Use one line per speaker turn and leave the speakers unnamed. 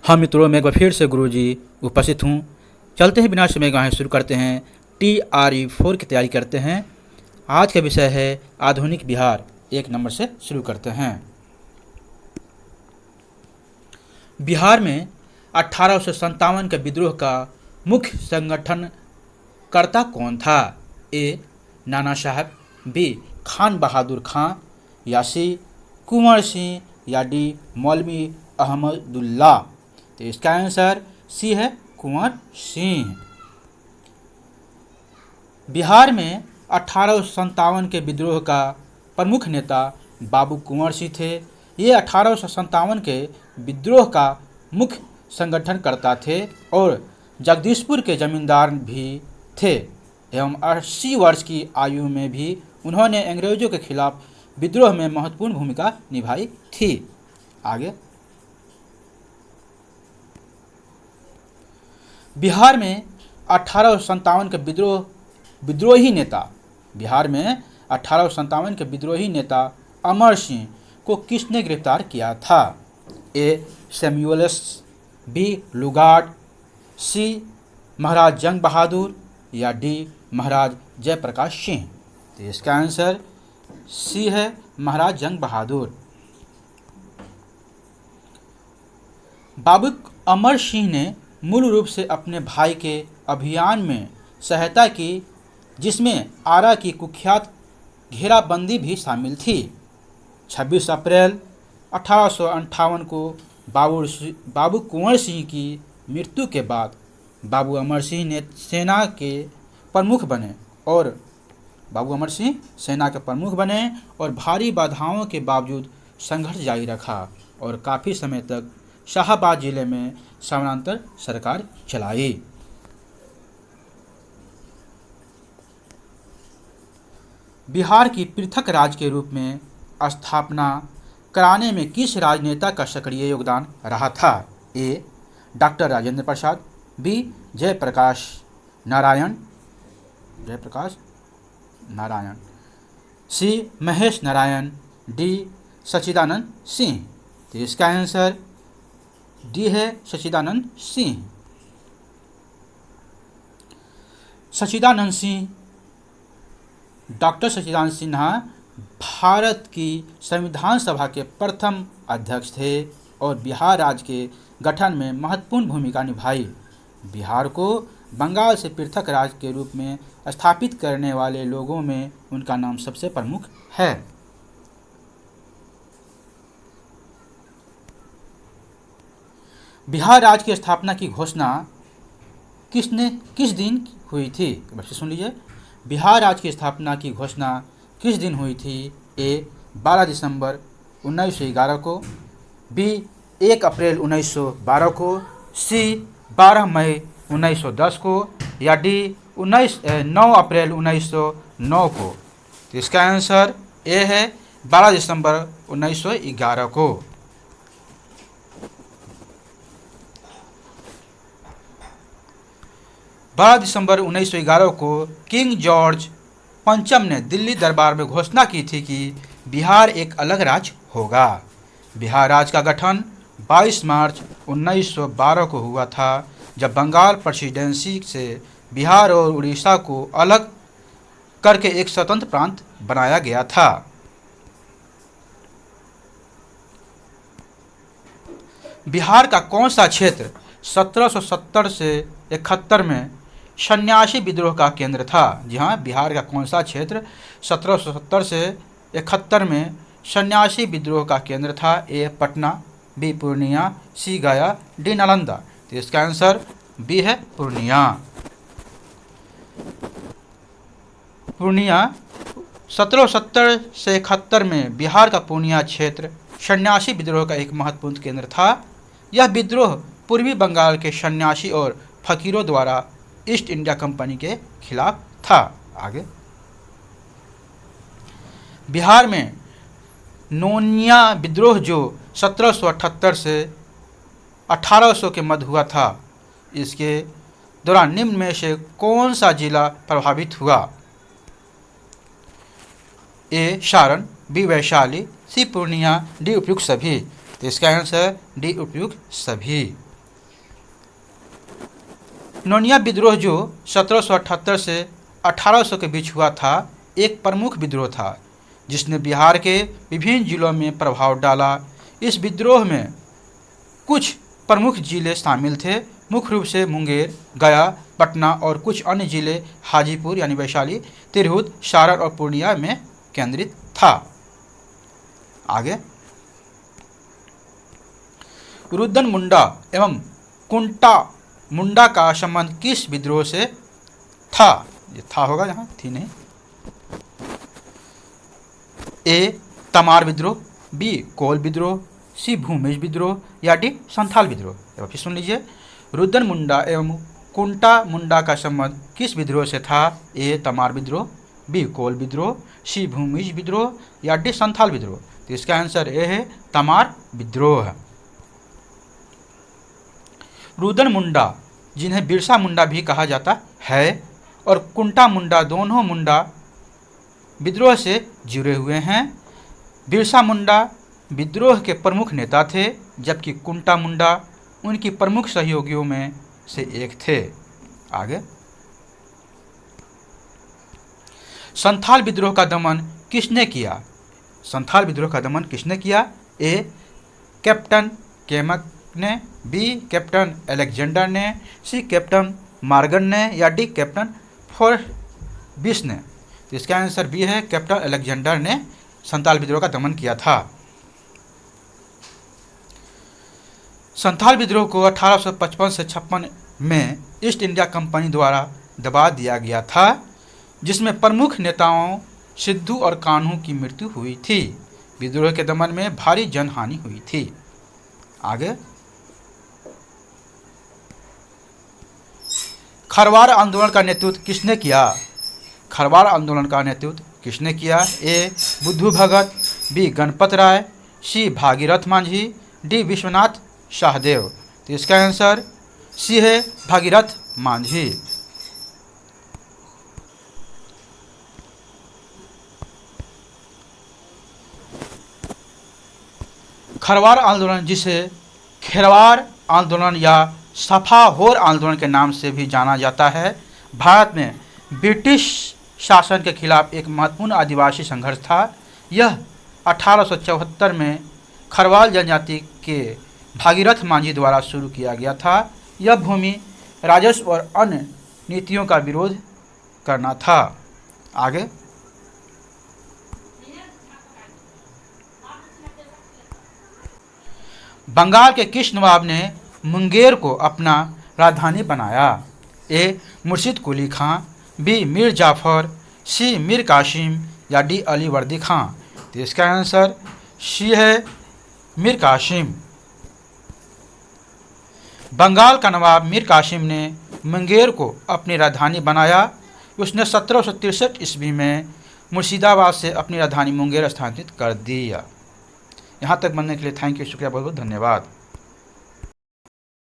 हाँ मित्रों, मैं एक बार फिर से गुरुजी उपस्थित हूँ। चलते हैं बिना समय गवाए, शुरू करते हैं। TRE 4 की तैयारी करते हैं। आज का विषय है आधुनिक बिहार। 1 नंबर से शुरू करते हैं। बिहार में 1857 के विद्रोह का मुख्य संगठनकर्ता कौन था? ए. नाना साहब, बी. खान बहादुर खां, या सी. कुंवर सिंह, या डी. मौलवी अहमदुल्ला। तो इसका आंसर सी है कुंवर सिंह। बिहार में 1857 के विद्रोह का प्रमुख नेता बाबू कुंवर सिंह थे। ये 1857 के विद्रोह का मुख्य संगठनकर्ता थे और जगदीशपुर के जमींदार भी थे एवं 80 वर्ष की आयु में भी उन्होंने अंग्रेजों के खिलाफ विद्रोह में महत्वपूर्ण भूमिका निभाई थी। आगे, बिहार में 1857 के विद्रोही नेता अमर सिंह को किसने गिरफ्तार किया था? A. Samuels, B. Lugard, C. Maharaj Jung Bahadur, या डी. महाराज जयप्रकाश सिंह। तो इसका आंसर सी है महाराज जंग बहादुर। बाबू अमर सिंह ने मूल रूप से अपने भाई के अभियान में सहायता की, जिसमें आरा की कुख्यात घेराबंदी भी शामिल थी। 26 अप्रैल 1858 को बाबू कुंवर सिंह की मृत्यु के बाद बाबू अमर सिंह ने सेना के प्रमुख बने और भारी बाधाओं के बावजूद संघर्ष जारी रखा और काफ़ी समय तक शाहाबाद जिले में समानांतर सरकार चलाई। बिहार की पृथक राज्य के रूप में स्थापना कराने में किस राजनेता का सक्रिय योगदान रहा था? ए. Doctor Rajendra Prasad, B. जयप्रकाश नारायण, सी. महेश नारायण, डी. सच्चिदानंद सिंह। तो इसका आंसर डी है सच्चिदानंद सिंह। डॉक्टर सच्चिदानंद सिन्हा भारत की संविधान सभा के प्रथम अध्यक्ष थे और बिहार राज्य के गठन में महत्वपूर्ण भूमिका निभाई। बिहार को बंगाल से पृथक राज्य के रूप में स्थापित करने वाले लोगों में उनका नाम सबसे प्रमुख है। बिहार राज्य की स्थापना की घोषणा किस दिन हुई थी? बच्चे सुन लीजिए, बिहार राज्य की स्थापना की घोषणा किस दिन हुई थी? ए. 12 दिसंबर 1911 को, बी. 1 अप्रैल 1912 को, सी. 12 मई 1910 को, या डी. 9 अप्रैल 1909 को। तो इसका आंसर ए है 12 दिसंबर 1911 को। दिसंबर 1911 को किंग जॉर्ज पंचम ने दिल्ली दरबार में घोषणा की थी कि बिहार एक अलग राज्य होगा। बिहार राज्य का गठन 22 मार्च 1912 को हुआ था, जब बंगाल प्रेसिडेंसी से बिहार और उड़ीसा को अलग करके एक स्वतंत्र प्रांत बनाया गया था। बिहार का कौन सा क्षेत्र 1770 से 71 में सन्यासी विद्रोह का केंद्र था? जी हाँ, बिहार का कौन सा क्षेत्र 1770 से 71 में सन्यासी विद्रोह का केंद्र था? ए. पटना, बी. पूर्णिया, सी. गया, डी. नालंदा। तो इसका आंसर बी है पूर्णिया। 1770 से 71 में बिहार का पूर्णिया क्षेत्र सन्यासी विद्रोह का एक महत्वपूर्ण केंद्र था। यह विद्रोह पूर्वी बंगाल के सन्यासी और फकीरों द्वारा ईस्ट इंडिया कंपनी के खिलाफ था। आगे, बिहार में नोनिया विद्रोह जो 1778 से 1800 के मध्य हुआ था, इसके दौरान निम्न में से कौन सा जिला प्रभावित हुआ? ए. सारण, बी. वैशाली, सी. पूर्णिया, डी. उपयुक्त सभी। तो इसका आंसर डी. उपयुक्त सभी। नोनिया विद्रोह जो 1778 से 1800 के बीच हुआ था, एक प्रमुख विद्रोह था जिसने बिहार के विभिन्न जिलों में प्रभाव डाला। इस विद्रोह में कुछ प्रमुख जिले शामिल थे, मुख्य रूप से मुंगेर, गया, पटना और कुछ अन्य जिले हाजीपुर यानी वैशाली, तिरहुत, सारण और पूर्णिया में केंद्रित था। आगे रुद्रन मुंडा एवं कुंटा मुंडा का संबंध किस विद्रोह से था? ये था होगा, यहाँ थी नहीं। ए तमार विद्रोह, बी कोल विद्रोह, सी भूमिज विद्रोह या डी संथाल विद्रोह। फिर सुन लीजिए, रुद्रन मुंडा एवं कुंटा मुंडा का संबंध किस विद्रोह से था? ए तमार विद्रोह, बी कोल विद्रोह, सी भूमिज विद्रोह या डी संथाल विद्रोह। तो इसका आंसर ए है तमार विद्रोह। रुद्रन मुंडा, जिन्हें बिरसा मुंडा भी कहा जाता है, और कुंटा मुंडा दोनों मुंडा विद्रोह से जुड़े हुए हैं। बिरसा मुंडा विद्रोह के प्रमुख नेता थे, जबकि कुंटा मुंडा उनकी प्रमुख सहयोगियों में से एक थे। आगे संथाल विद्रोह का दमन किसने किया? संथाल विद्रोह का दमन किसने किया? ए कैप्टन केमक ने, बी कैप्टन अलेक्जेंडर ने, सी कैप्टन मार्गन ने या डी कैप्टन फोर्बिस ने। तो इसका आंसर बी है, कैप्टन अलेक्जेंडर ने संथाल विद्रोह का दमन किया था। संथाल विद्रोह को 1855 से 56 में ईस्ट इंडिया कंपनी द्वारा दबा दिया गया था, जिसमें प्रमुख नेताओं सिद्धू और कान्हू की मृत्यु हुई थी। विद्रोह के दमन में भारी जनहानि हुई थी। आगे खरवार आंदोलन का नेतृत्व किसने किया? खरवार आंदोलन का नेतृत्व किसने किया? ए बुद्धू भगत, बी गणपत राय, सी भागीरथ मांझी, डी विश्वनाथ शाहदेव। तो इसका आंसर सी है भागीरथ मांझी। खरवार आंदोलन, जिसे खेरवार आंदोलन या सफाहोर आंदोलन के नाम से भी जाना जाता है, भारत में ब्रिटिश शासन के खिलाफ एक महत्वपूर्ण आदिवासी संघर्ष था। यह 1874 में खरवाल जनजाति के भागीरथ मांझी द्वारा शुरू किया गया था। यह भूमि राजस्व और अन्य नीतियों का विरोध करना था। आगे बंगाल के किस नवाब ने मुंगेर को अपना राजधानी बनाया? ए मुर्शिद कुली खां, बी मीर जाफर, सी मीर कासिम या डी अली वर्दी खां। तो इसका आंसर सी है मीर कासिम। बंगाल का नवाब मीर कासिम ने मुंगेर को अपनी राजधानी बनाया। उसने 1763 ईस्वी में मुर्शिदाबाद से अपनी राजधानी मुंगेर स्थानांतरित कर दिया। यहाँ तक बनने के लिए थैंक यू, शुक्रिया, बहुत बहुत धन्यवाद।